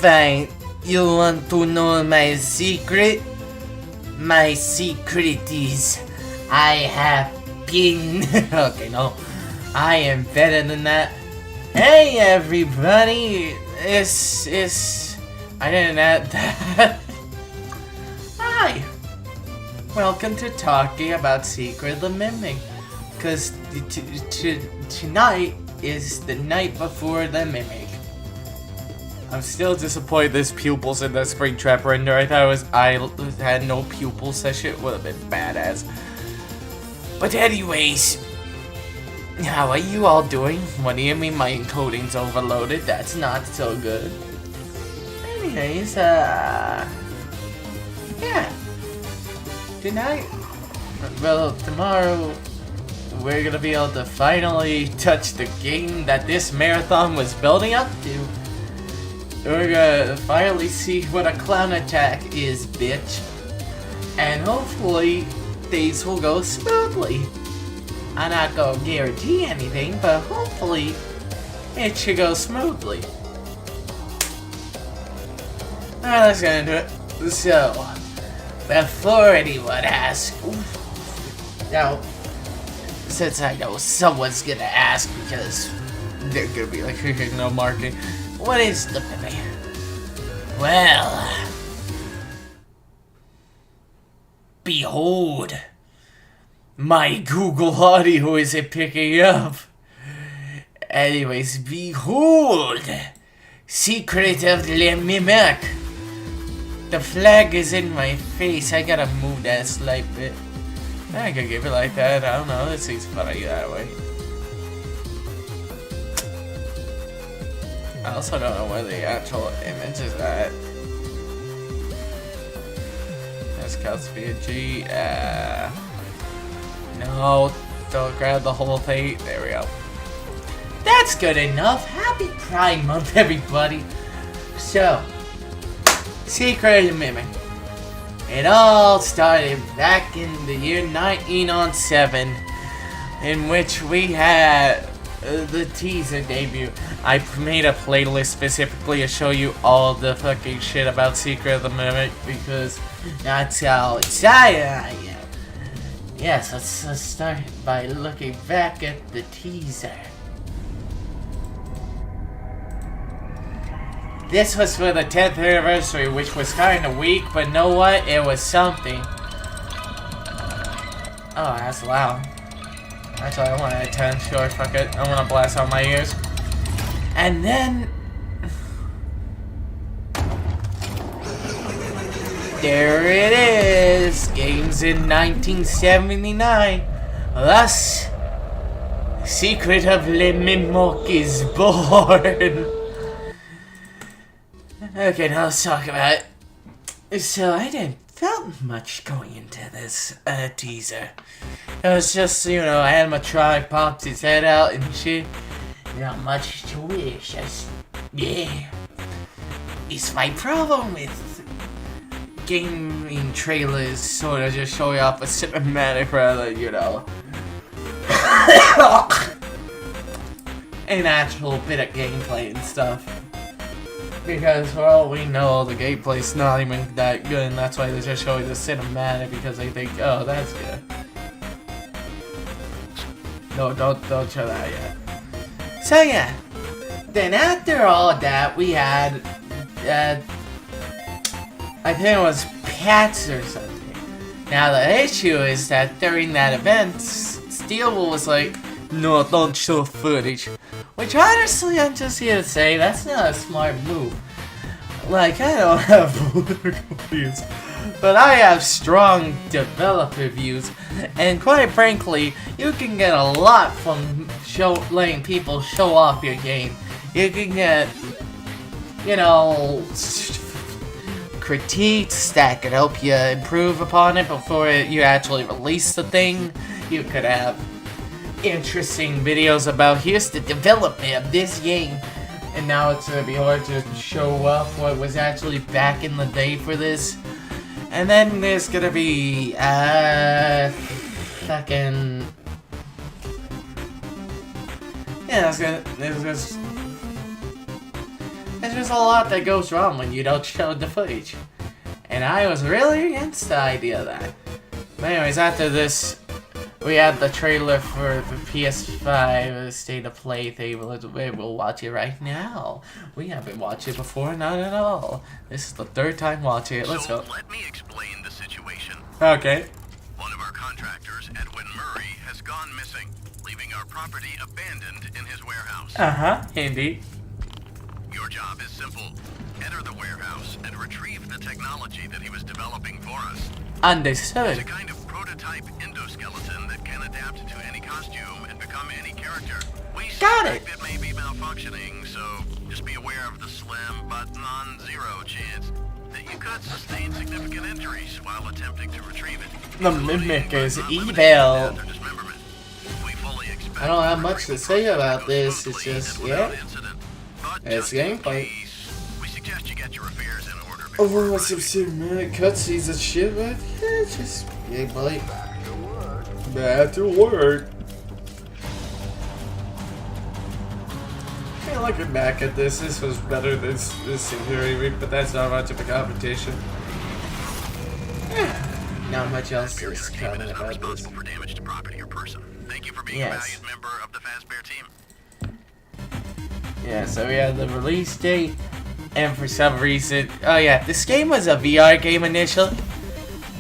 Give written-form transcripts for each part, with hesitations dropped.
Fine. You want to know my secret? My secret is I have been. Okay, no. I am better than that. Hey everybody! I didn't add that. Hi! Welcome to talking about Secret of the Mimic. Because tonight is the night before the Mimic. I'm still disappointed there's pupils in the Springtrap render. I thought I had no pupils. That shit would have been badass. But anyways, how are you all doing? What do you mean my encoding's overloaded? That's not so good. Anyways, yeah. Tonight, well, tomorrow, we're gonna be able to finally touch the game that this marathon was building up to. We're gonna finally see what a clown attack is, bitch. And hopefully, things will go smoothly. I'm not gonna guarantee anything, but hopefully, it should go smoothly. Alright, let's get into it. So, before anyone asks, now, since I know someone's gonna ask because they're gonna be like, no marketing. What is the Mimic? Well, behold, my Google audio isn't picking up. Anyways, behold, Secret of the Mimic. The flag is in my face. I gotta move that slight bit. I could give it like that. I don't know. It seems funny that way. I also don't know where the actual image is at. That's PNG. No, don't grab the whole thing. There we go. That's good enough. Happy Pride Month, everybody. So, Secret of the Mimic. It all started back in the year 1907, in which we had the teaser debut. I made a playlist specifically to show you all the fucking shit about Secret of the Mimic because that's how excited I am. Yes, let's start by looking back at the teaser. This was for the 10th anniversary, which was kinda weak, but know what? It was something. Oh, that's loud. Actually, I want to add 10. Sure, fuck it. I want to blast out my ears. And then... there it is! Games in 1979. Thus, Secret of the Mimic is born. Okay, now let's talk about it. So, I didn't felt much going into this teaser. It was just, you know, animatronic pops his head out and shit. Not much to wish. Yeah. It's my problem with gaming trailers, sort of just showing off a cinematic rather, you know, an actual bit of gameplay and stuff. Because for all we know, the gameplay's not even that good, and that's why they're just showing the cinematic because they think, oh, that's good. No, don't show that yet. So yeah, then after all that, we had, I think it was Pats or something. Now the issue is that during that event, Steel was like, no, don't show footage. Which honestly, I'm just here to say, that's not a smart move. Like, I don't have political views, but I have strong developer views, and quite frankly, you can get a lot from letting people show off your game. You can get, you know, critiques that could help you improve upon it before you actually release the thing. You could have interesting videos about here's the development of this game, and now it's gonna be hard to show off what was actually back in the day for this. And then there's gonna be fucking There's just a lot that goes wrong when you don't show the footage. And I was really against the idea of that. But anyways, after this, we had the trailer for the PS5 State of Play thing. We'll watch it right now. We haven't watched it before, not at all. This is the third time watching it. Let's go. Let me explain the situation. Okay. One of our contractors, Edwin Murray, has gone missing, leaving our property abandoned in his warehouse. Indeed. Your job is simple. Enter the warehouse and retrieve the technology that he was developing for us. Understood. It's a kind of prototype endoskeleton that can adapt to any costume and become any character. We suspect it may be malfunctioning, so just be aware of the slim but non-zero chance that you could sustain significant injuries while attempting to retrieve it. The mimic is evil. I don't have much to say about this. It's just, yeah. It's gameplay. We suggest you get your affairs in order. Over with some cinematic cutscenes and shit, but yeah, it's just gameplay. Back to work. Yeah, looking back at this was better than this Security, but that's not much of a competition. Not much else is coming about this. For damage to property or person. Thank you for being a valued member of the Fazbear team. Yeah, so we had the release date, and for some reason, oh yeah, this game was a VR game initially,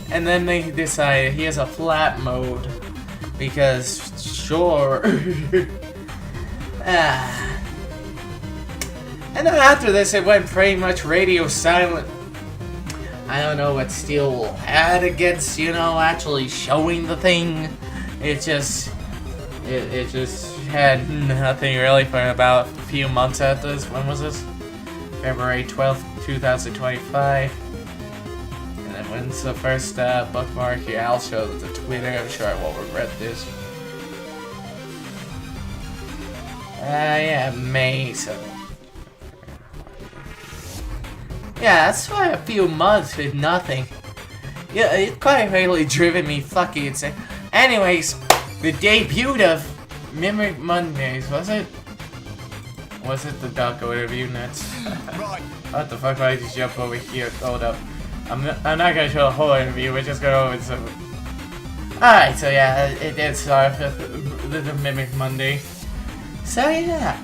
and then they decided here's a flat mode, because sure. And then after this, it went pretty much radio silent. I don't know what Steel will add against, you know, actually showing the thing. It just had nothing really for about a few months after this. When was this? February 12th, 2025. And then when's the first bookmark here? I'll show the Twitter. I'm sure I won't regret this. Yeah, May, so. Yeah, that's why a few months with nothing. Yeah, it quite really driven me fucking insane. Anyways, the debut of Mimic Mondays, was it? Was it the Ducko interview nuts? What the fuck, why did you jump over here? Hold up. I'm not gonna show the whole interview, we're just gonna over some. Alright, so yeah, it did start with the Mimic Monday. So yeah.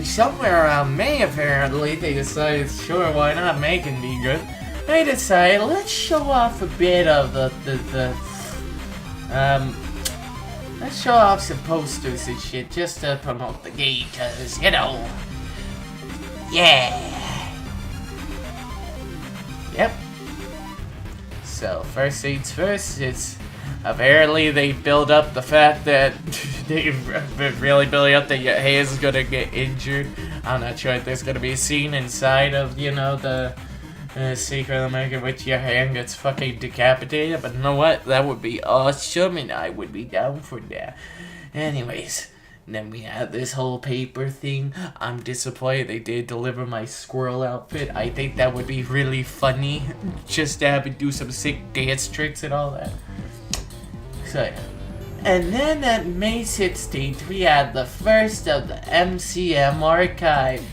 Somewhere around May, apparently, they decided, sure, why not? May can be good. They decided, let's show off a bit of let's show off some posters and shit, just to promote the game, cause, you know, yeah. Yep. So, first things first, it's apparently they build up the fact that they've been really building up that your hands is gonna get injured. I'm not sure if there's gonna be a scene inside of, you know, the Secret America in which your hand gets fucking decapitated, but you know what? That would be awesome, and I would be down for that. Anyways, then we have this whole paper thing. I'm disappointed they did deliver my squirrel outfit. I think that would be really funny, just to have it do some sick dance tricks and all that. So, yeah. And then at May 16th, we had the first of the MCM archive.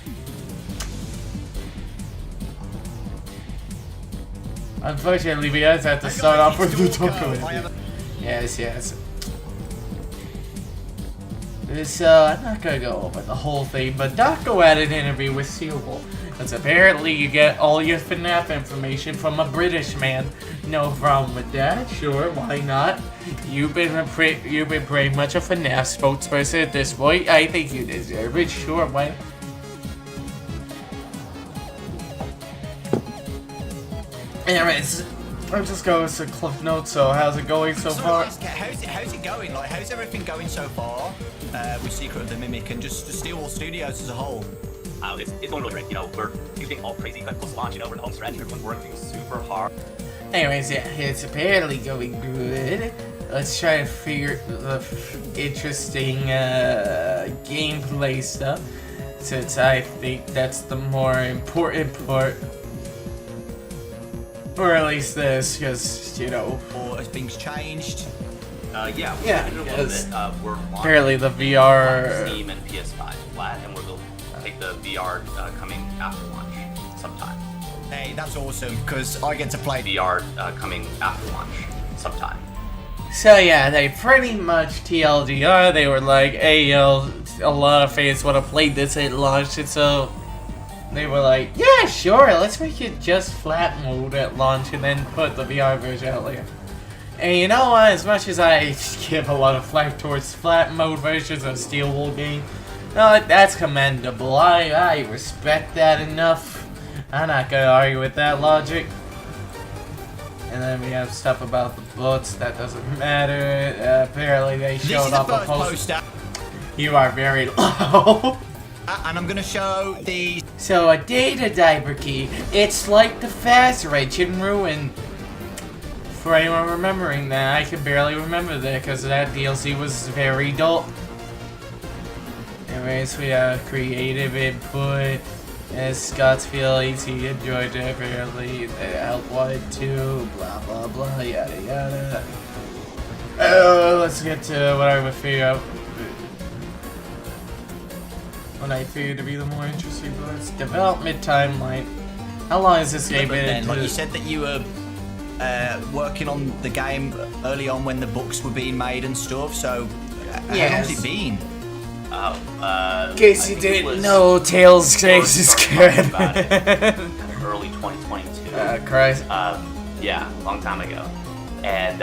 Unfortunately, we guys have to start off with the document. Yes. So, I'm not gonna go over the whole thing, but Dako had an interview with Sealable. Because apparently you get all your FNAF information from a British man. No problem with that, sure, why not? You've been pretty much a FNAF spokesperson at this point. I think you deserve it, sure, why? Anyways, I'm just going with some clip notes, so how's it going so far? How's it going? Like, how's everything going so far with Secret of the Mimic and just Steel Wall Studios as a whole? It's going really great. You know, we're doing all crazy kind of launch, you know, we're in the home stretch, everyone's working super hard. Anyways, yeah, it's apparently going good. Let's try to figure the interesting gameplay stuff, since I think that's the more important part. Or at least this, because, you know. Or has things changed? Yeah, because we're apparently the VR. Steam and PS5 flat, and we're building take the VR coming after launch sometime. Hey, that's awesome, because I get to play VR coming after launch sometime. So yeah, they pretty much TLDR, they were like, hey yo, a lot of fans would have played this at launch, and so they were like, yeah, sure, let's make it just flat mode at launch and then put the VR version out later. And you know what, as much as I give a lot of flack towards flat mode versions of Steel Wool game, that's commendable. I respect that enough. I'm not gonna argue with that logic. And then we have stuff about the books, that doesn't matter. Apparently they showed off a poster. You are very low. And I'm gonna show the... So a data diaper key, it's like the fast wrench in Ruin. For anyone remembering that, I can barely remember that because that DLC was very dull. Anyways, we have creative input. As Scott's feelings, he enjoyed it apparently. The help wanted to, blah blah blah, yada yada. Let's get to what I would figure out. What I figured to be the more interesting parts. Development timeline. How long has this game been into? Like you said that you were working on the game early on when the books were being made and stuff, so how long has it been? In case you didn't know, Tails Chase is good. Early 2022. Christ. Yeah, a long time ago. And,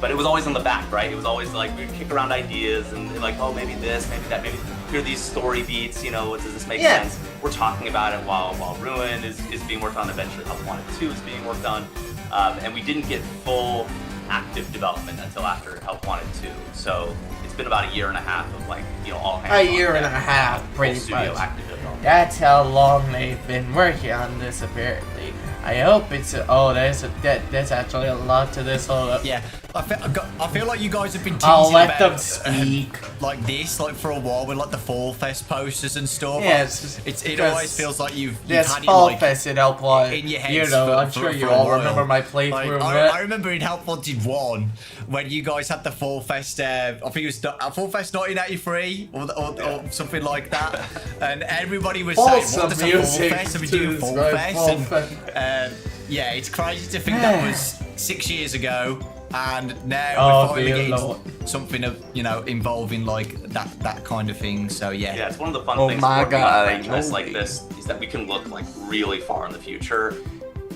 but it was always in the back, right? It was always like, we'd kick around ideas and like, oh, maybe this, maybe that, maybe here are these story beats, you know, does this make sense? We're talking about it while Ruin is being worked on, eventually Help Wanted 2 is being worked on. And we didn't get full active development until after Help Wanted 2. So it's been about a year and a half of like, you know, all hands a year and a half, pretty much. Active development. That's how long they've been working on this, apparently. I hope it's there's actually a lot to this. Hold up. Yeah, I feel like you guys have been teasing I'll let about, them speak. Like this, like for a while with like the Fall Fest posters and stuff. Yeah, it always feels like you've this had Fall it like Fest in Help Wanted. in your head. You know, I'm sure you all remember my playthrough. I remember in Help Wanted 1 when you guys had the Fall Fest. I think it was Fall Fest 1983 or something like that, and everybody was saying, "What does a Fall Fest? Are we doing Fall Fest?" Yeah, it's crazy to think that was 6 years ago, and now we're finally getting something of, you know, involving like that kind of thing. So yeah. Yeah, it's one of the fun things working on a franchise like this is that we can look like really far in the future.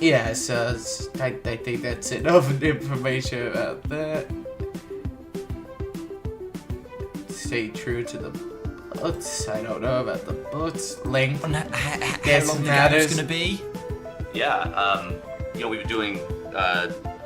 Yeah, so I think that's enough information about that. Stay true to the books. I don't know about the books. Length. How long the game's gonna be? Yeah, you know, we were doing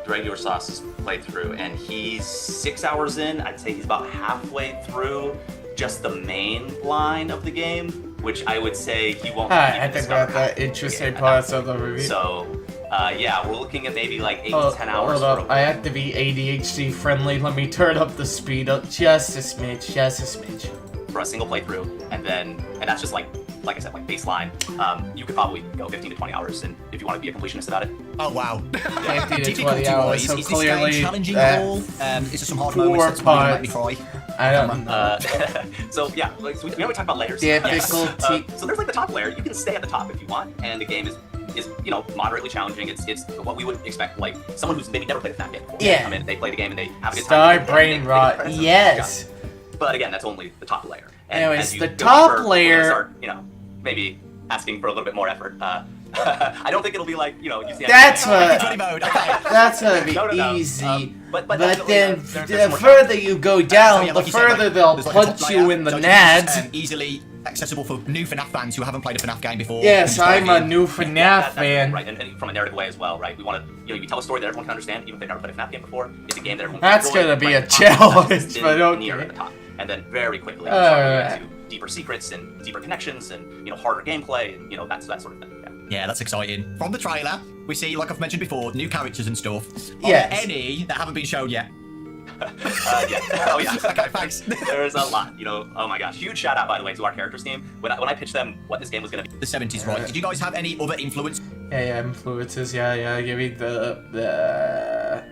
Regular Sauce's playthrough, and he's 6 hours in. I'd say he's about halfway through just the main line of the game, which I would say he won't. I think about that interesting parts of the review. So, yeah, we're looking at maybe like 8 to 10 hours. Hold up, I have to be ADHD friendly. Let me turn up the speed up just a smidge, for a single playthrough, and that's just like I said, like baseline. You could probably go 15 to 20 hours, and if you want to be a completionist about it. Oh wow. 15 to 20 hours. So is clearly, this game challenging at all? Is there some hard moments that's really make me cry? I don't know. So yeah, like, so we always talk about layers. Difficulty. So there's like the top layer. You can stay at the top if you want, and the game is you know, moderately challenging. It's what we would expect, like someone who's maybe never played a FNAF game before. Yeah. I mean, they play the game and they have a good Star time. brain rot. Yes. But again, that's only the top layer. And anyways, as you the go top deeper, layer. Start, you know, maybe asking for a little bit more effort. I don't think it'll be like, you know, you see. That's gonna be No. easy. But then there's the more further you go down, the further they'll punch you in the nads. Easily accessible for new FNAF fans who haven't played a FNAF game before. Yes, I'm a new FNAF fan. Right, and from a narrative way as well, right? We want to, you know, you tell a story that everyone can understand, even if they've never played a FNAF game before. It's a game that everyone can That's enjoy, gonna be right? a challenge, but Near okay. at the top. And then very quickly, into deeper secrets and deeper connections and, you know, harder gameplay and, you know, that sort of thing. Yeah, that's exciting. From the trailer, we see, like I've mentioned before, new characters and stuff. Are Yes. there any that haven't been shown yet? Yeah. Oh, yeah. Okay, thanks. There's a lot, you know. Oh my gosh. Huge shout out, by the way, to our characters team. When I pitched them what this game was going to be. The 70s, right? Did you guys have any other influence? Yeah, influences. Yeah. Give me the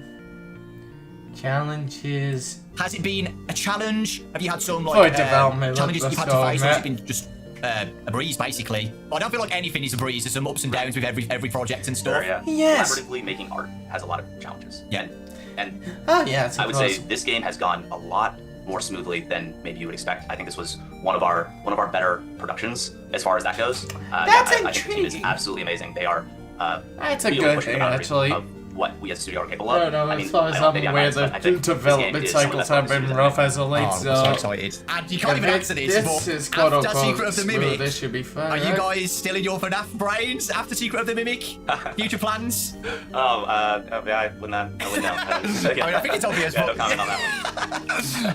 challenges. Has it been a challenge? Have you had some For like development, challenges that you've had to face, or has it been just a breeze, basically. I don't feel like anything is a breeze. There's some ups and downs with every project and stuff. Sure, yeah. Yes. Collaboratively making art has a lot of challenges. Yeah. And Oh yeah, I would say this game has gone a lot more smoothly than maybe you would expect. I think this was one of our better productions as far as that goes. That's I think the team is intriguing. absolutely amazing. They are That's a really good pushing the thing, boundaries actually. of what we as a studio are capable No, of. no, I as mean, far as I don't- I'm maybe aware, biased, but I the think this game development is some of the cycles best have studios been I've rough made. as of late, I'm so... so excited. And you can't even answer this, This but is quote after unquote Secret of the smooth. Mimic, This should be fun, are you right? guys still in your FNAF brains after Secret of the Mimic? Future plans? Yeah, I wouldn't know. I mean, I think it's obvious, Yeah, but- no comment on that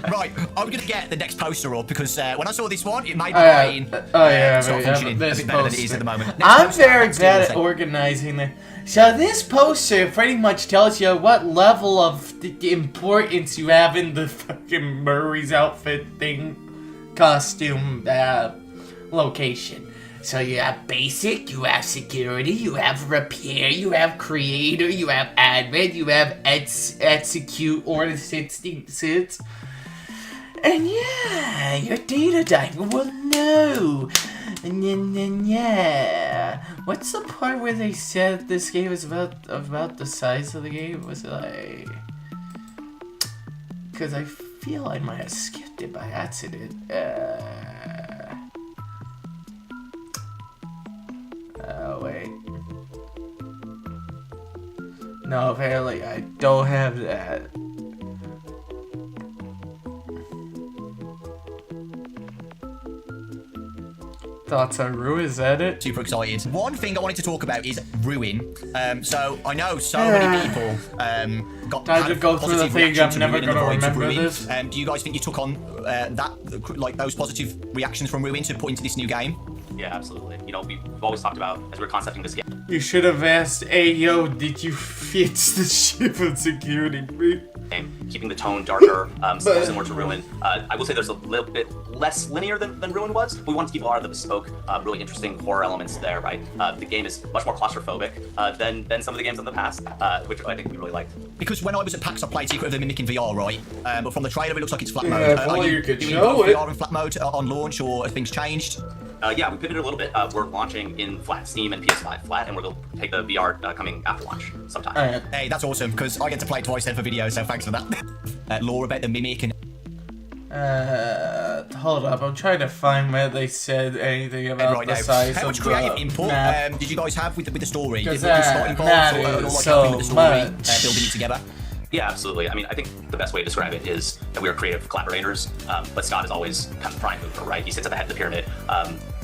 one. Right, I'm gonna get the next poster up because when I saw this one, it made Oh my yeah, brain but start functioning a this bit better than it is poster. at the moment. Next I'm poster, very next bad thing at we'll say. organizing it. So this poster pretty much tells you what level of the importance you have in the fucking Murray's outfit thing, costume, location. So you have basic, you have security, you have repair, you have creator, you have admin, you have execute order instances. And yeah, your data diver will know. And then yeah. What's the part where they said this game is about the size of the game? Was it like... Because I feel I might have skipped it by accident. Wait. No, apparently I don't have that. Thoughts on Ruin, is that it? Super excited. One thing I wanted to talk about is Ruin. So I know so many people got I had to go through the positive thing, reaction I'm to never Ruin and the gonna vibes of remember Ruin. this. Do you guys think you took on those positive reactions from Ruin to put into this new game? Yeah, absolutely. You know, we've always talked about, as we're concepting this game, You should have asked, hey yo, did you fix the ship and security breach? keeping the tone darker, similar to Ruin. I will say there's a little bit less linear than Ruin was. We wanted to keep a lot of the bespoke, really interesting horror elements there, right? The game is much more claustrophobic than some of the games in the past, which I think we really liked. Because when I was at PAX, I played Secret of the Mimic in VR, right? But from the trailer, it looks like it's flat Yeah, mode. if Are only you you could doing show both it. VR and flat mode on launch, or have things changed? Yeah, we pivoted a little bit. We're launching in flat, Steam and PS5 flat, and we're going to take the VR coming after launch sometime. Alright. Hey, that's awesome, because I get to play Twice then for video, so thanks for that. Lore about the Mimic and... Hold up, I'm trying to find where they said anything about right the now, size how of much creative the input map. did you guys have with the story? Because Did the story involved, that or is like so helping with the story, much. building it together? Yeah, absolutely. I mean, I think the best way to describe it is that we are creative collaborators, but Scott is always kind of the prime mover, right? He sits at the head of the pyramid.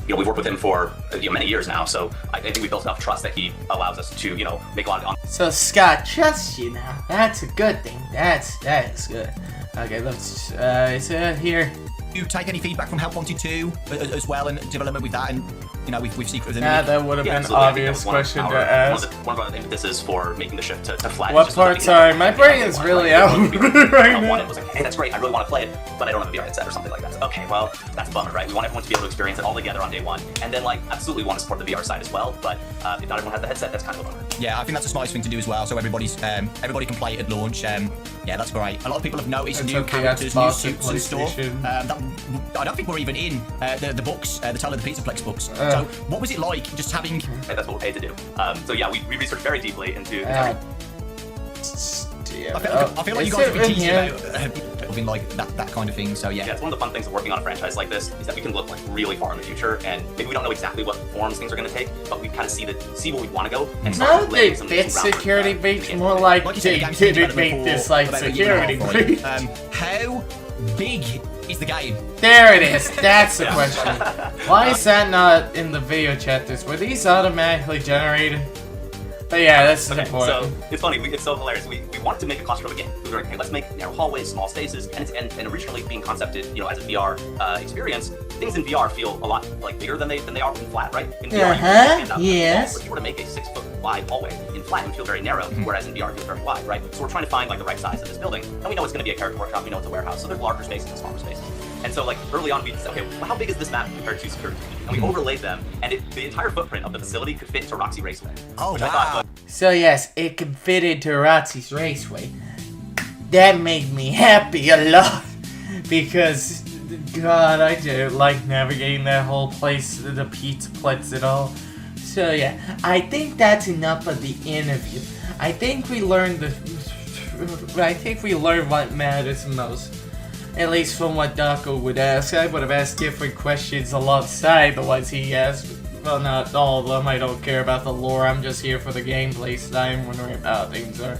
We've worked with him for many years now, so I think we built enough trust that he allows us to, make a lot of... So Scott trusts you now. That's a good thing. That is good. Okay, let's is it here? Do you take any feedback from Help Wanted 2 as well, and development with that, and with Secret of the Nah, Mimic? that would have been absolutely. I think that obvious was one of question to our- ask. One of our impetuses for making the shift to flat. What is just so that parts we can- are- my brain is really out right now. It was like, hey, that's great. I really want to play it, but I don't have a VR headset or something like that. So, okay, well, that's a bummer, right? We want everyone to be able to experience it all together on day one, and then absolutely want to support the VR side as well. But if not everyone has the headset, that's kind of a bummer. Yeah, I think that's a smart thing to do as well, so everybody can play it at launch. Yeah, that's great. A lot of people have noticed It's new okay, characters, Xbox new and suits and stuff. PlayStation. I don't think we're even in the books, the Tale of the Pizzaplex books. So what was it like just having... Right, that's what we're paid to do. So yeah, we researched very deeply into every I feel like you guys have been teasing about like that kind of thing, so yeah. Yeah, it's one of the fun things of working on a franchise like this is that we can look really far in the future, and maybe we don't know exactly what forms things are going to take, but we kind of see where we want to go. And No, start they laying some fit groundwork, security breach again. more like Like you said, they the game's been didn't development make this for like about a year and security a half, right? breach. How big is the game? There it is. That's the question. Why is that not in the video chat? Were these automatically generated? But yeah, this is Okay, important. so it's funny. It's so hilarious. We wanted to make a claustrophobic game. We were like, hey, let's make narrow hallways, small spaces, and originally being concepted, as a VR experience, things in VR feel a lot bigger than they are in flat, right? In VR, you can stand out yes. But if you were to make a 6 foot wide hallway in flat, it would feel very narrow, whereas in VR it feels very wide, right? So we're trying to find the right size of this building, and we know it's going to be a character workshop. We know it's a warehouse, so there's larger spaces and smaller spaces. And so early on, we said, okay, well, how big is this map compared to security? And we overlaid them, and the entire footprint of the facility could fit into Roxy Raceway. Oh, which I wow. thought So yes, it can fit into Roxy's Raceway. That made me happy a lot because God, I didn't like navigating that whole place, the pizza place at all. So yeah, I think that's enough of the interview. I think we learned what matters most. At least from what Daco would ask. I would have asked different questions alongside the ones he asked. Well, not all of them. I don't care about the lore. I'm just here for the gameplay, so I'm wondering how things are.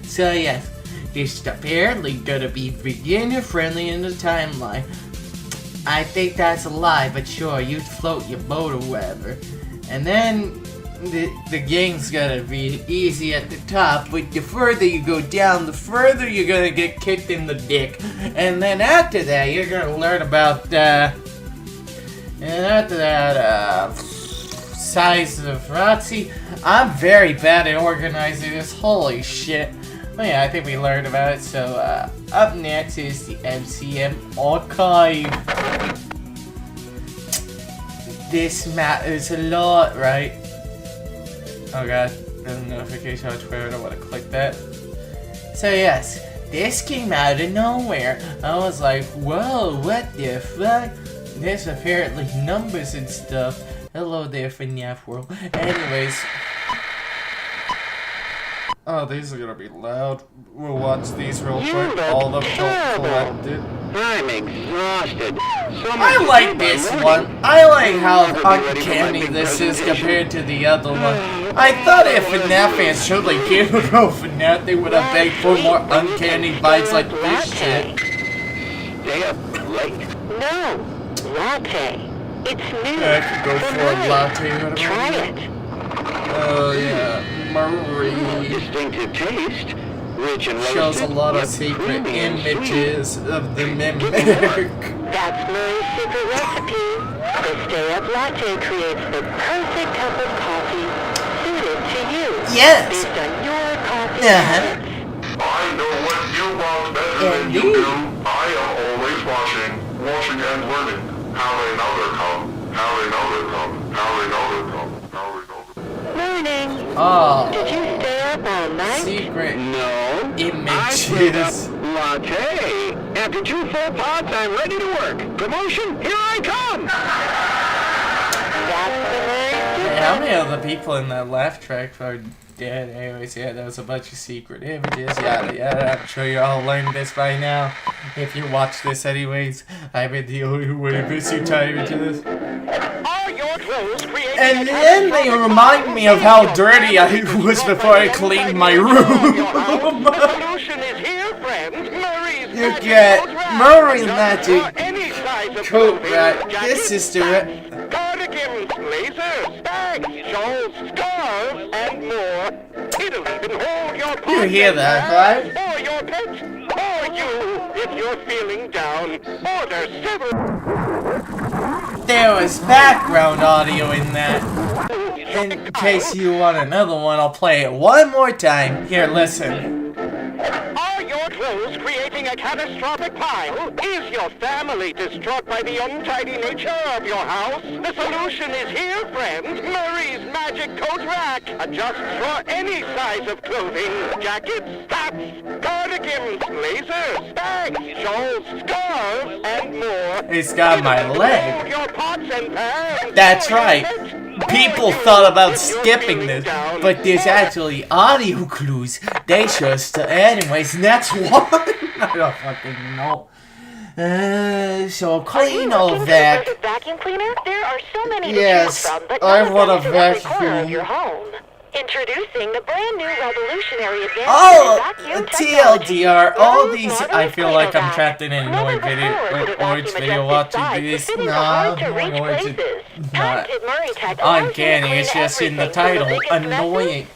So yes, it's apparently gonna be beginner friendly in the timeline. I think that's a lie, but sure, you'd float your boat or whatever. And then the game's gonna be easy at the top, but the further you go down, the further you're gonna get kicked in the dick. And then after that, you're gonna learn about, size of Razzi. I'm very bad at organizing this, holy shit. Well, yeah, I think we learned about it, so, up next is the MCM Archive. This matters a lot, right? Oh god, there's a notification on Twitter, I don't want to click that. So yes, this came out of nowhere. I was like, whoa, what the fuck? There's apparently numbers and stuff. Hello there, FNAF world. Anyways. Oh, these are gonna be loud. We'll watch these real quick. All of them don't collected. I'm exhausted. I like this one. I like how uncanny this is compared to the other one. I thought if FNAF fans truly cared about FNAF, they would have begged for more uncanny vibes like this shit. Stay up late. No, latte. It's new. I could go for a latte. Try it. Oh yeah, Marie. Distinctive taste. Rich and Shows a roasted, lot of yet secret creamy and images of the mimic. That's Murray's secret recipe. The Stay Up Latte creates the perfect cup of coffee suited to you. Yes. Based on your coffee Uh-huh. I know what you want better than you do. I am always watching and learning. Have another cup. Have another cup. Have another cup. Have another cup. Morning. Oh, Did you stay up all night? secret No. images. Latte. After 2 full pots, I'm ready to work. Promotion, here I come. That's the Murray Hey, how many of the people in that laugh track are dead? Anyways, yeah, there was a bunch of secret images. Yada yada. I'm sure you all learned this by now. If you watch this anyways, I've been the only way missing time into this. Are your clothes creating And then they remind me of how dirty I was before I cleaned my room. The solution is here, friends. Murray's You Magic get Coat Rack. Murray Just Magic for any size of Coat clothing, Rack. jackets, This is the cardigans, blazers, bags, shawls, scarves, and more. It'll even hold your You hear that, right? or your pets, or you if you're feeling down. Order several. There was background audio in that. In case you want another one, I'll play it one more time. Here, listen. Are your clothes creating a catastrophic pile? Is your family distraught by the untidy nature of your house? The solution is here, friends. Murray's Magic Coat Rack. Adjusts for any size of clothing. Jackets, hats, cardigans, blazers, bags, shawls, scarves, and more. It's got my leg. Hold your pots and pans. That's or your right. pets, People or thought you about if you're skipping feeling this, down. but there's actually audio clues. They show us anyways, and that's why. I don't fucking know. So clean all vac. Vacuum cleaner? There are so many Yes, to choose from, but I none of want them a is in every corner vacuum. of your home. Introducing the brand new revolutionary advanced Oh, vacuum technology. TLDR, all Murray's these, marvelous I feel like I'm cleaner trapped in an vac. annoying Never video, before was a orange vacuum video adjusted watching size to this. fit into Nah, hard-to-reach orange, places. not Patented Murray Tech allows you to uncanny, clean it's just in the everything from title, biggest messes annoying.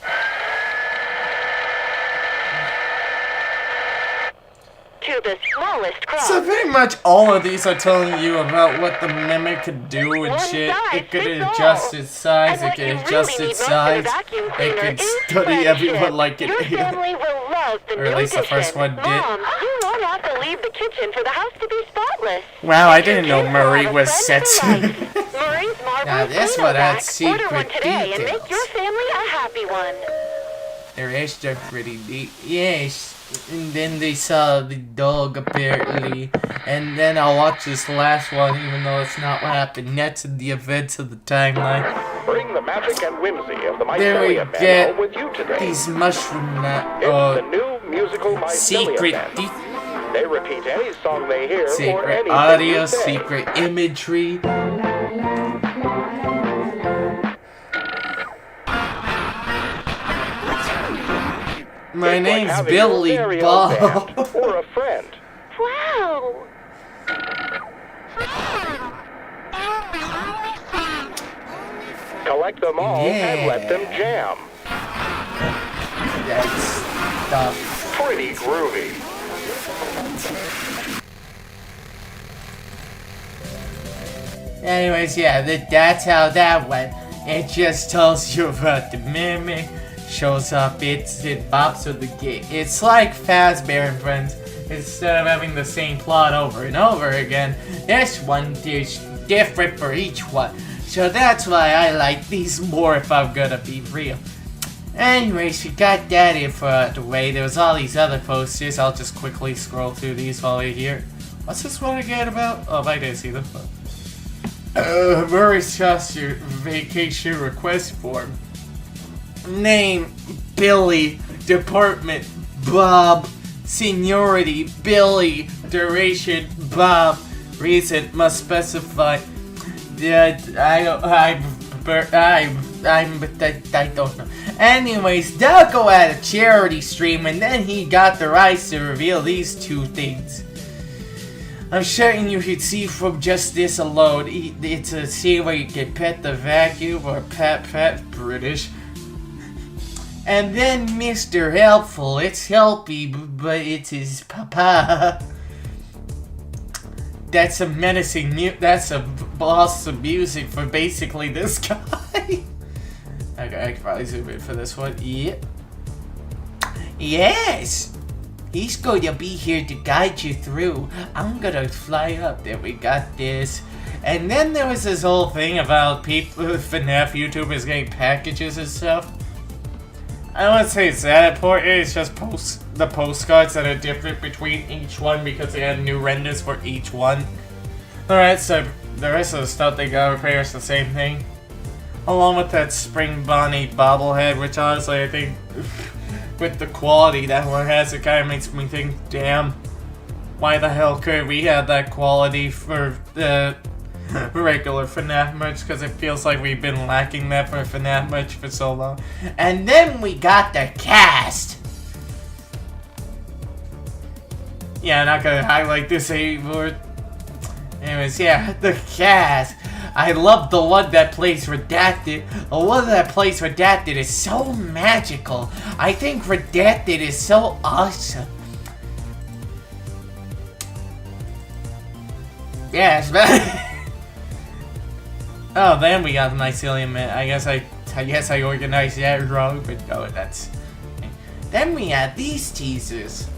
to the smallest cross. So pretty much all of these are telling you about what the mimic could do and One shit. size It could fits adjust all. its size, And it what could you adjust really its need most of size, the vacuum it cleaner could is study friendship. everyone like it Your is. family will love the Or new at least the kitchen. first one did. Mom, you won't have to leave the kitchen for the house to be spotless. Wow, I And your didn't know kids will Murray have a was friend set. for life. Murray's Marvelous Now this Cleaner one had Vac. secret Order one today and make details. your family a happy one. There is just pretty neat. Yes. And then they saw the dog apparently. And then I'll watch this last one, even though it's not what happened next in the events of the timeline. Bring the magic and whimsy of the Then we Mycelia get Band with you today. these mushroom It's the new musical Mycelia secret Band. They repeat any song they hear or secret anything audio, you say. secret imagery. My It's like name's having your Billy very own Bob. band or a friend. Wow. Collect them all and let them jam. That's Pretty groovy. Anyways, yeah, that's how that went. It just tells you about the mimic, shows up, it bops with the gate. It's like Fazbear and Friends. Instead of having the same plot over and over again, this one is different for each one. So that's why I like these more if I'm gonna be real. Anyways, we got that info out of the way. There was all these other posters. I'll just quickly scroll through these while we're here. What's this one again about? Oh, I didn't see them. Murray's Chester vacation request form. Name, Billy. Department, Bob. Seniority, Billy. Duration, Bob. Reason, must specify. I don't know. Anyways, Ducko had a charity stream and then he got the rights to reveal these two things. I'm certain you should see from just this alone. It's a scene where you can pet the vacuum or pet British. And then Mr. Helpful, it's Helpy, but it's his papa. That's a menacing that's a boss of music for basically this guy. Okay, I can probably zoom in for this one. Yep. Yes! He's going to be here to guide you through. I'm gonna fly up. There, we got this. And then there was this whole thing about people, FNAF YouTubers getting packages and stuff. I don't want to say it's that important, it's just the postcards that are different between each one because they had new renders for each one. Alright, so the rest of the stuff they got repair is the same thing. Along with that Spring Bonnie bobblehead, which honestly I think with the quality that one has, it kind of makes me think, damn, why the hell could we have that quality for the regular FNAF merch, because it feels like we've been lacking that for FNAF merch for so long. And then we got the cast! Yeah, I'm not gonna highlight this anymore. Anyways, yeah, the cast. I love the one that plays Redacted. The one that plays Redacted is so magical. I think Redacted is so awesome. Yes, man. Oh, then we got the Mycelium Man. I guess I organized that wrong, but no, that's. Then we had these teasers.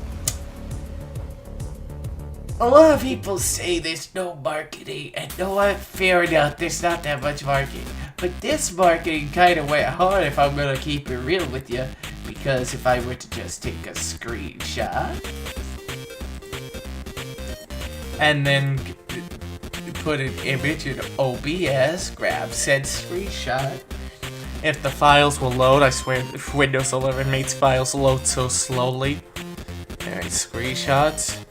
A lot of people say there's no marketing, and no, what? Fair enough, there's not that much marketing. But this marketing kind of went hard, if I'm gonna keep it real with you, because if I were to just take a screenshot and then put an image in OBS, grab said screenshot. If the files will load, I swear Windows 11 makes files load so slowly. Alright, screenshots.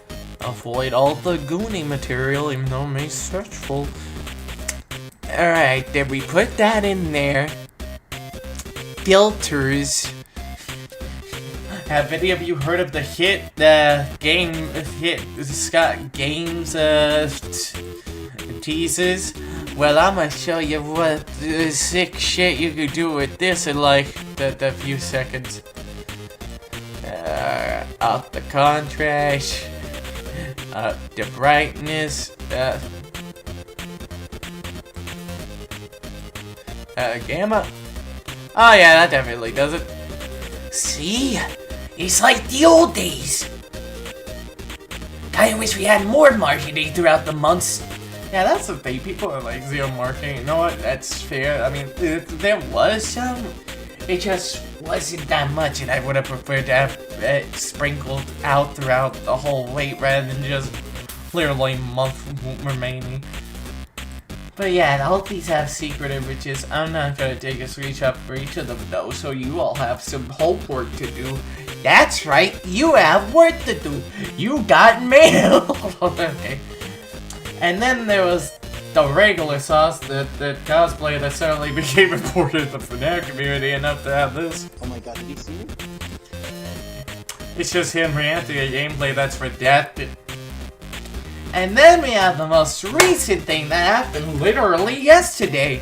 Avoid all the Goonie material, even though it may searchful. Alright, then we put that in there. Filters. Have any of you heard of the Scott Games teasers? Well, I'm gonna show you what sick shit you could do with this in like the few seconds. Up the contrast, up the brightness, gamma. Oh yeah, that definitely does it. See? It's like the old days. Kinda wish we had more marketing throughout the months. Yeah, that's the thing. People are like, zero marketing. You know what? That's fair. I mean, there was some. It just wasn't that much, and I would have preferred to have it sprinkled out throughout the whole wait rather than just literally a month remaining. But yeah, all these have secret images. I'm not gonna take a screenshot for each of them though, so you all have some homework to do. That's right, you have work to do. You got mail. Okay. And then there was the regular sauce, the cosplay that suddenly became important in the FNAF community enough to have this. Oh my god, did you see it? It's just him reacting to gameplay that's redacted. And then we have the most recent thing that happened literally yesterday.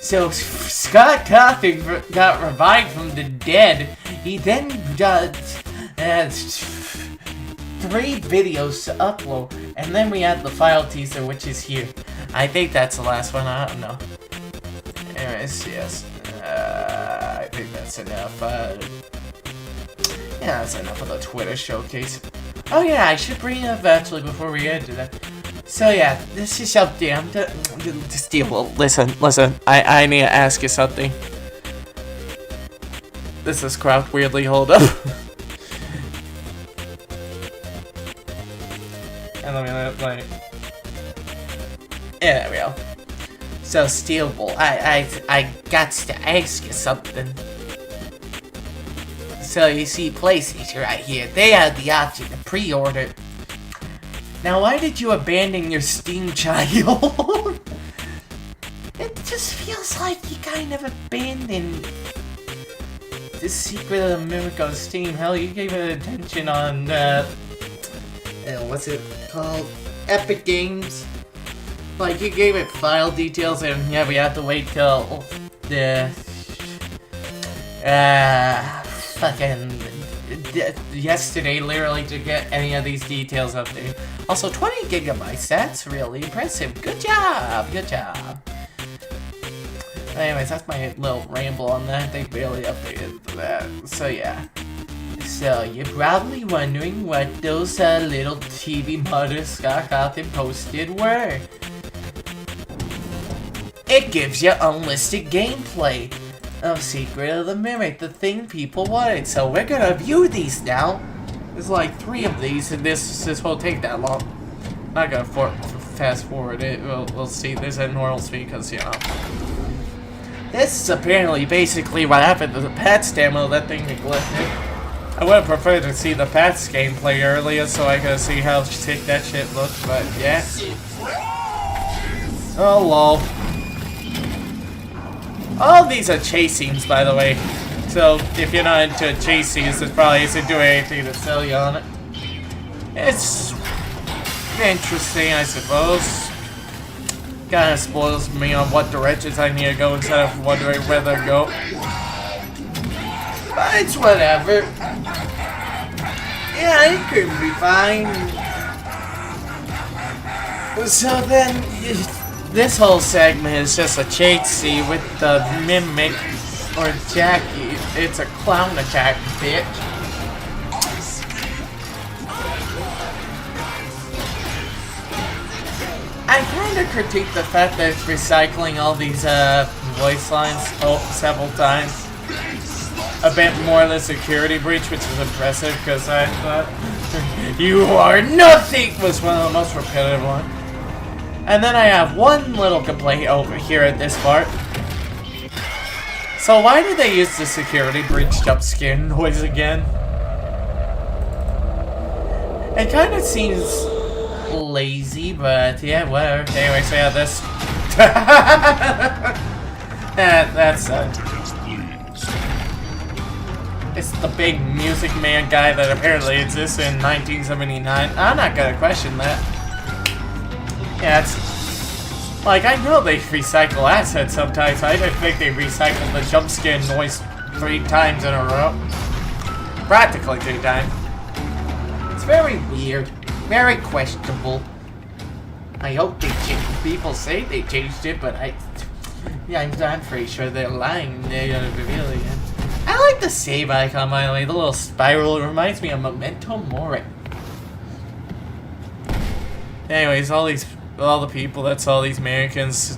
So Scott Cawthon got revived from the dead. He then got 3 videos to upload. And then we had the file teaser, which is here. I think that's the last one, I don't know. Anyways, yes. I think that's enough. Yeah, that's enough of the Twitter showcase. Oh yeah, I should bring it up actually before we get to that. So yeah, this is something I'm just listen, I need to ask you something. This is crowd weirdly, hold up. And let me like, yeah, there we go. So Steelable, I got to ask you something. So you see PlayStation right here, they have the option to pre-order. Now why did you abandon your Steam child? It just feels like you kind of abandoned the Secret of the Mimic on Steam. Hell, you gave it attention on, what's it called? Epic Games. Like, you gave it file details and yeah, we have to wait till the fucking yesterday literally to get any of these details updated. Also, 20 gigabytes, that's really impressive. Good job, good job. Anyways, that's my little ramble on that. They barely updated that. So yeah. So you're probably wondering what those little TV modders Scott Cawthon posted were. It gives you unlisted gameplay of Secret of the Mimic, the thing people wanted. So we're gonna view these now. There's like 3 of these, and this won't take that long. Not gonna fast forward it. We'll see this at normal speed because you know. This is apparently basically what happened to the Pats demo that thing neglected. I would have preferred to see the Pats gameplay earlier so I could see how sick that shit looked, but yeah. Oh lol. All these are chase scenes, by the way. So if you're not into chase scenes, it probably isn't doing anything to sell you on it. It's interesting, I suppose. Kinda spoils me on what directions I need to go instead of wondering where to go. But it's whatever. Yeah, it could be fine. So then, this whole segment is just a chase scene with the Mimic, or Jackie. It's a clown attack, bitch. I kinda critique the fact that it's recycling all these voice lines several times. A bit more than security breach, which is impressive because I thought you are nothing was one of the most repetitive ones. And then I have one little complaint over here at this part. So why did they use the security breach jump scare noise again? It kind of seems lazy, but yeah, whatever. Anyway, so yeah, this. That's it's the big Music Man guy that apparently exists in 1979. I'm not gonna question that. Yeah, it's like I know they recycle assets sometimes. I didn't think they recycled the jump scare noise 3 times in a row. Practically 3 times. It's very weird. Very questionable. I hope they changed. People say they changed it, but I'm pretty sure they're lying. They're gonna reveal it again. I like the save icon, by the way. The little spiral. It reminds me of Memento Mori. Anyways, all the people. That's all these Americans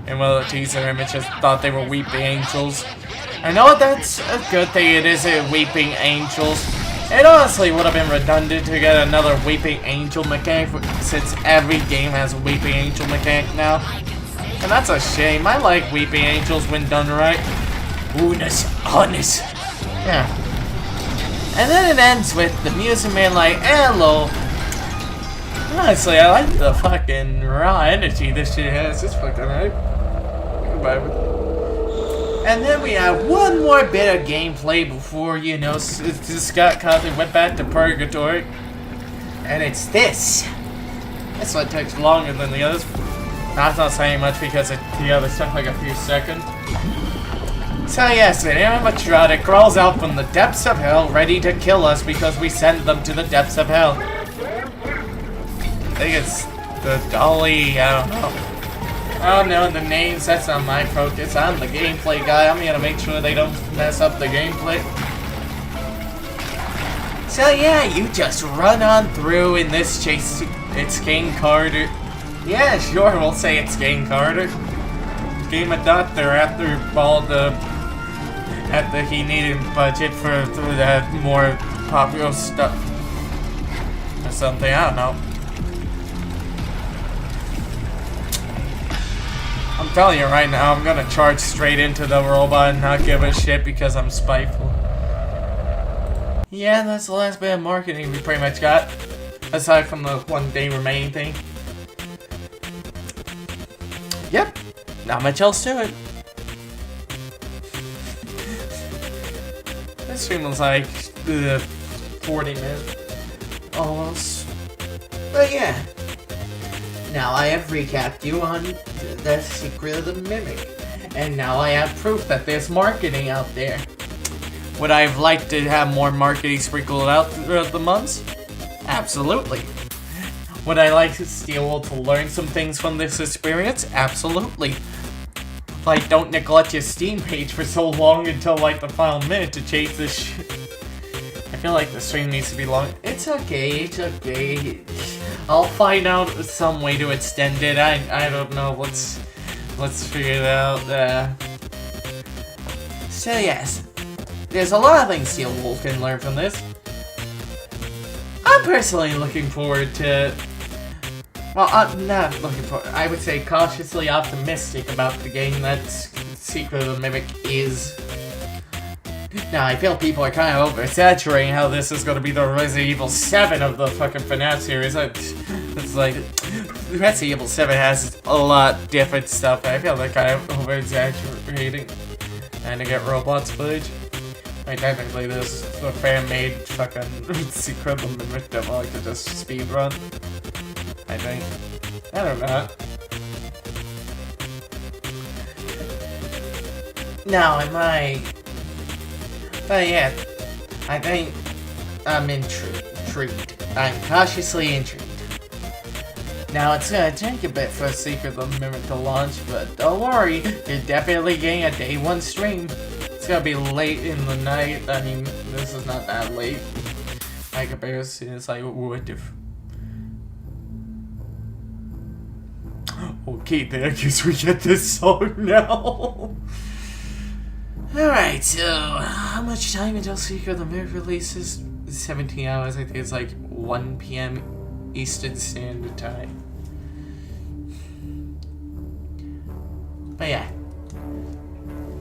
in one of the teaser images thought they were weeping angels. I know that's a good thing it isn't weeping angels. It honestly would have been redundant to get another weeping angel mechanic since every game has a weeping angel mechanic now. And that's a shame. I like weeping angels when done right. Unis, honest. Yeah. And then it ends with the music man like, hello. Honestly, I like the fucking raw energy this shit has. It's fucking right. Goodbye with it. And then we have one more bit of gameplay before, you know, Scott Cawthon went back to purgatory. And it's this. This one takes longer than the others. That's not saying much because the others took like a few seconds. So yes, an animatronic crawls out from the depths of hell ready to kill us because we sent them to the depths of hell. I think it's the Dolly, I don't know. I don't know the names, that's not my focus. I'm the gameplay guy. I'm gonna make sure they don't mess up the gameplay. So yeah, you just run on through in this chase. It's King Carter. Yeah, sure, we'll say it's King Carter. Game a doctor after all the... After he needed budget for the more popular stuff. Or something, I don't know. I'm telling you right now, I'm gonna charge straight into the robot and not give a shit because I'm spiteful. Yeah, that's the last bit of marketing we pretty much got. Aside from the 1 day remaining thing. Yep, not much else to it. This stream was like 40 minutes. Almost. But yeah. Now I have recapped you on the secret of the mimic. And now I have proof that there's marketing out there. Would I have liked to have more marketing sprinkled out throughout the months? Absolutely. Would I like Steel to learn some things from this experience? Absolutely. Like, don't neglect your Steam page for so long until like the final minute to chase this shit. I feel like the stream needs to be long. It's okay, it's okay. I'll find out some way to extend it. I don't know. Let's figure it out. So yes, there's a lot of things Steel Wolf can learn from this. I'm personally looking forward to. Well, I'm not looking forward. I would say cautiously optimistic about the game that Secret of the Mimic is. Now, I feel people are kind of oversaturating how this is going to be the Resident Evil 7 of the fucking FNAF series. It's like, Resident Evil 7 has a lot different stuff. I feel they're kind of over-exaggerating. And to get robots footage. I mean, technically, this is a fan-made fucking Secret of the Mimic demo I could just speedrun. I think. I don't know. Now, am I... But yeah, I think I'm intrigued. I'm cautiously intrigued. Now, it's gonna take a bit for Secret of the Mimic to launch, but don't worry, you're definitely getting a day 1 stream. It's gonna be late in the night. I mean, this is not that late. By comparison, it's like, what if... Okay, then I guess we get this song now. Alright, so how much time until Secret of the Mimic releases? 17 hours, I think it's like 1 PM Eastern Standard Time. But yeah.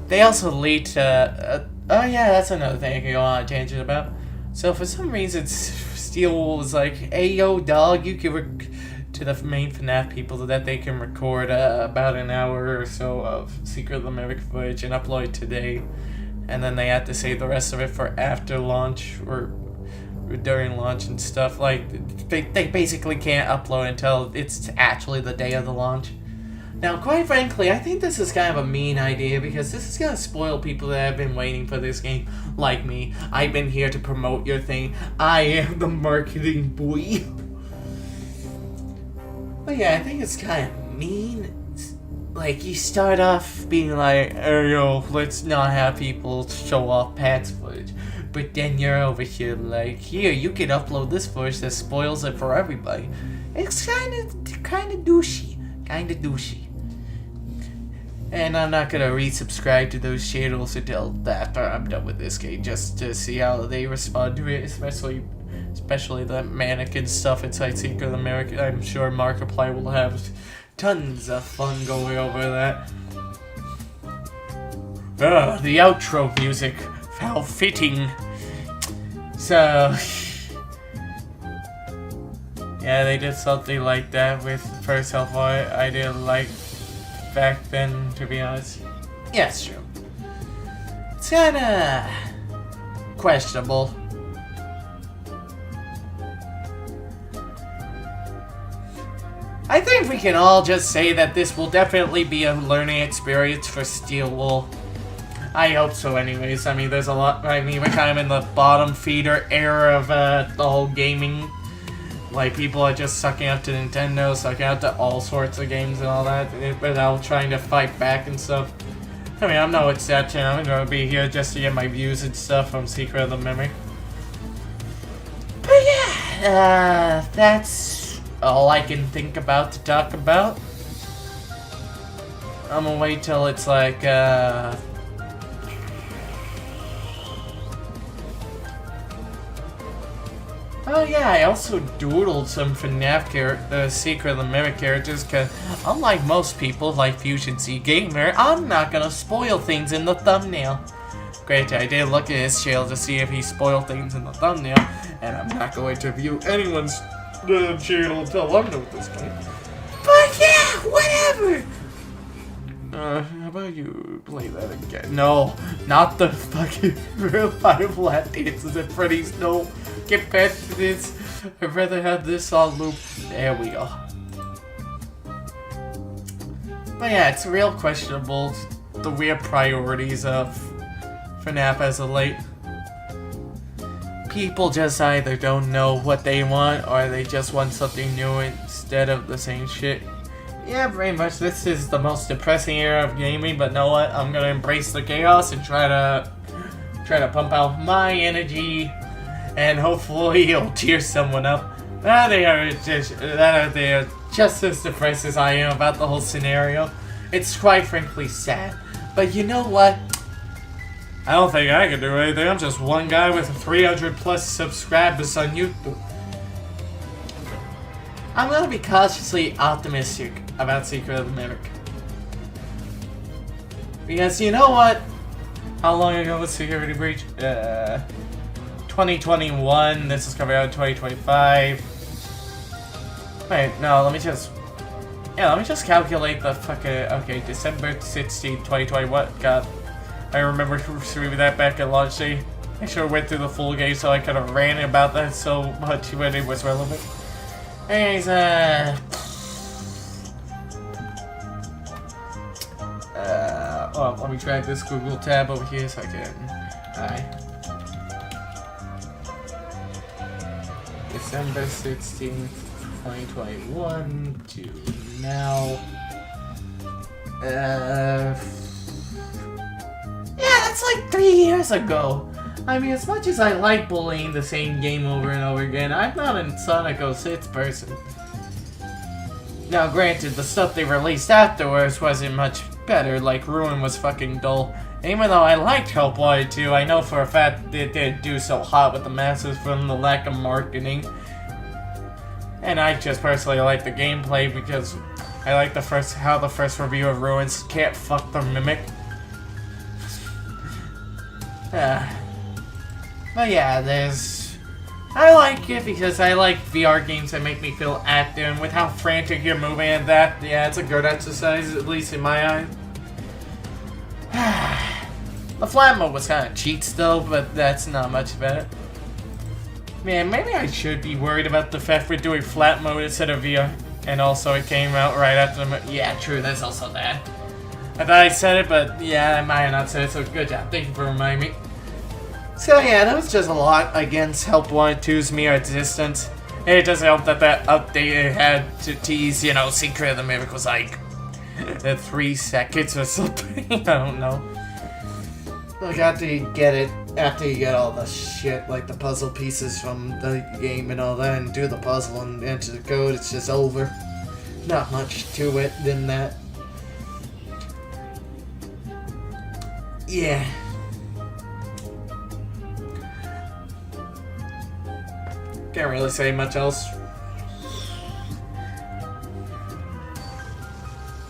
They also lead to... oh yeah, that's another thing I can go on a tangent about. So for some reason, Steel was like, hey yo dog, you can... to the main FNAF people that they can record about an hour or so of Secret of the Mimic footage and upload today, and then they have to save the rest of it for after launch or during launch and stuff. Like they basically can't upload until it's actually the day of the launch. Now, quite frankly, I think this is kind of a mean idea because this is gonna spoil people that have been waiting for this game, like me. I've been here to promote your thing. I am the marketing boy. But yeah, I think it's kind of mean. Like, you start off being like, oh, yo, let's not have people show off past footage. But then you're over here like, here, you can upload this footage that spoils it for everybody. It's kind of douchey. Kind of douchey. And I'm not gonna resubscribe to those channels until after I'm done with this game, just to see how they respond to it, especially the mannequin stuff inside Secret America. I'm sure Markiplier will have tons of fun going over that. The outro music. How fitting. So, yeah, they did something like that with First Health Boy. I didn't like back then, to be honest. Yeah, it's true. It's kinda questionable. I think we can all just say that this will definitely be a learning experience for Steel Wool. I hope so anyways. I mean, there's a lot. I mean, we're kind of in the bottom feeder era of the whole gaming. Like, people are just sucking up to Nintendo, sucking up to all sorts of games and all that, without trying to fight back and stuff. I mean, I'm no exception. I'm gonna be here just to get my views and stuff from Secret of the Memory. But yeah, that's all I can think about to talk about. I'm gonna wait till it's like, oh yeah, I also doodled some FNAF Secret of the Memory characters, because unlike most people like Fusion C Gamer, I'm not gonna spoil things in the thumbnail. Granted, I did look at his channel to see if he spoiled things in the thumbnail, and I'm not going to view anyone's channel until I'm done with this game. But yeah, whatever! How about you play that again? No, not the fucking real life lap dances at Freddy's. No, get back to this. I'd rather have this on loop. There we go. But yeah, it's real questionable, the weird priorities of FNAF as of late. People just either don't know what they want, or they just want something new instead of the same shit. Yeah, pretty much. This is the most depressing era of gaming, but know what? I'm gonna embrace the chaos and try to pump out my energy, and hopefully it'll cheer someone up. They are just as depressed as I am about the whole scenario. It's quite frankly sad. But you know what? I don't think I can do anything. I'm just one guy with 300 plus subscribers on YouTube. I'm gonna be cautiously optimistic about Secret of the Mimic. Because you know what? How long ago was Security Breach? 2021. This is coming out in 2025. Wait, no, let me just calculate the fucking... Okay, December 16, 2021. God, I remember streaming that back at launch day. I should have went through the full game so I could have ranted about that so much when it was relevant. Anyways, oh, let me drag this Google tab over here so I can... December 16th, 2021 to now. Yeah, that's like 3 years ago. I mean, as much as I like bullying the same game over and over again, I'm not a Sonic 06 person. Now, granted, the stuff they released afterwards wasn't much better, like Ruin was fucking dull. Even though I liked Hellboy 2, I know for a fact it didn't do so hot with the masses from the lack of marketing. And I just personally like the gameplay because I like how the first review of Ruins can't fuck the Mimic. But yeah, I like it because I like VR games that make me feel active, and with how frantic you're moving and that, yeah, it's a good exercise, at least in my eyes. The flat mode was kind of cheat still, but that's not much better. Man, maybe I should be worried about the fact we're doing flat mode instead of VR. And also it came out right after the... Yeah, true, that's also that. I thought I said it, but yeah, I might have not said it, so good job. Thank you for reminding me. So yeah, that was just a lot against Help 1-2's mere existence. It doesn't help that that update it had to tease, you know, Secret of the Mimic was like 3 seconds or something. I don't know. Look, after you get all the shit, like the puzzle pieces from the game and all that, and do the puzzle and enter the code, it's just over. Not much to it than that. Yeah. Can't really say much else.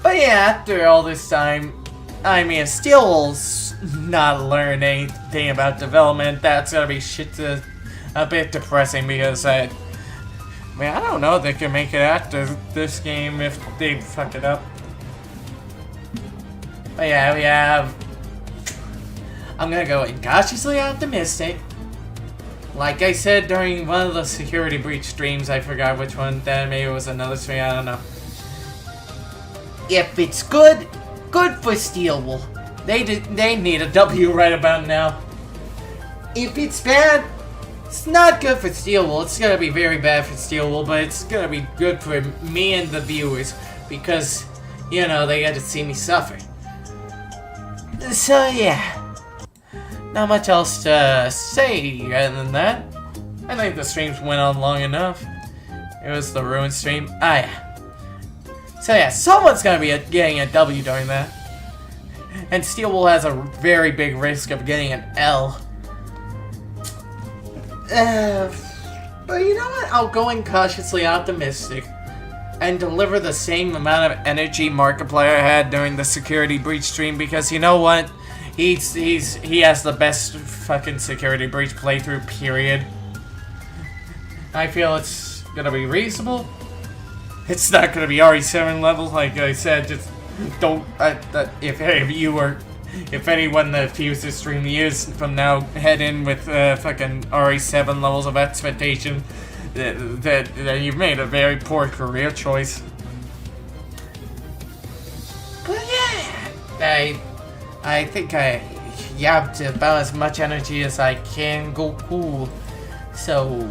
But yeah, after all this time, I mean, Steel's not learned anything about development. That's gonna be a bit depressing because I don't know if they can make it after this game if they fuck it up. But yeah, we have. I'm gonna go cautiously optimistic. Like I said during one of the security breach streams, I forgot which one. Then maybe it was another stream. I don't know. If it's good for Steelwool. They need a W right about now. If it's bad, it's not good for Steelwool. It's gonna be very bad for Steelwool, but it's gonna be good for me and the viewers because, you know, they get to see me suffer. So yeah, not much else to say other than that. I think the streams went on long enough. It was the Ruin stream. Ah yeah. So yeah, someone's gonna be getting a W during that. And Steelwool has a very big risk of getting an L. But you know what? I'll go in cautiously optimistic and deliver the same amount of energy Markiplier had during the security breach stream because you know what? He has the best fucking security breach playthrough, period. I feel it's gonna be reasonable. It's not gonna be RE7 level, like I said, just don't, if anyone that views this stream years from now head in with fucking RE7 levels of expectation, that you've made a very poor career choice. But yeah, I think I yapped about as much energy as I can go cool, so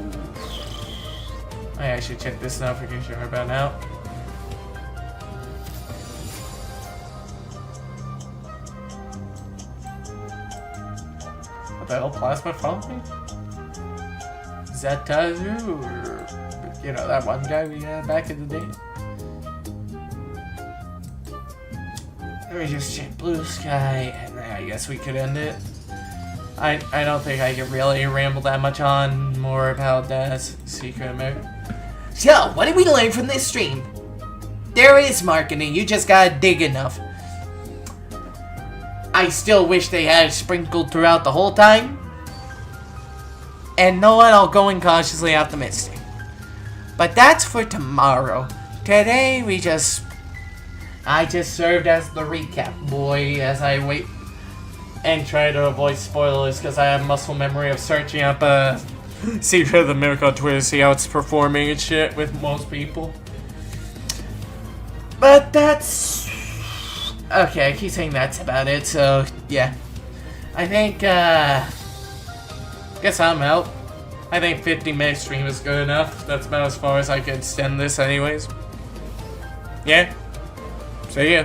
I should check this notification right about now. What the hell, Plasma following? Is that Tazu, or, you know, that one guy we had back in the day? Let me just check Blue Sky, and then I guess we could end it. I don't think I could really ramble that much on more about that Secret America. So, what did we learn from this stream? There is marketing, you just gotta dig enough. I still wish they had it sprinkled throughout the whole time. And know what, I'll go in cautiously optimistic. But that's for tomorrow. Today, I just served as the recap boy as I wait and try to avoid spoilers because I have muscle memory of searching up Secret of the Miracle on Twitter to see how it's performing and shit with most people. But that's... okay, I keep saying that's about it, so yeah. I think, guess I'm out. I think 50-minute stream is good enough. That's about as far as I can extend this anyways. Yeah. See ya.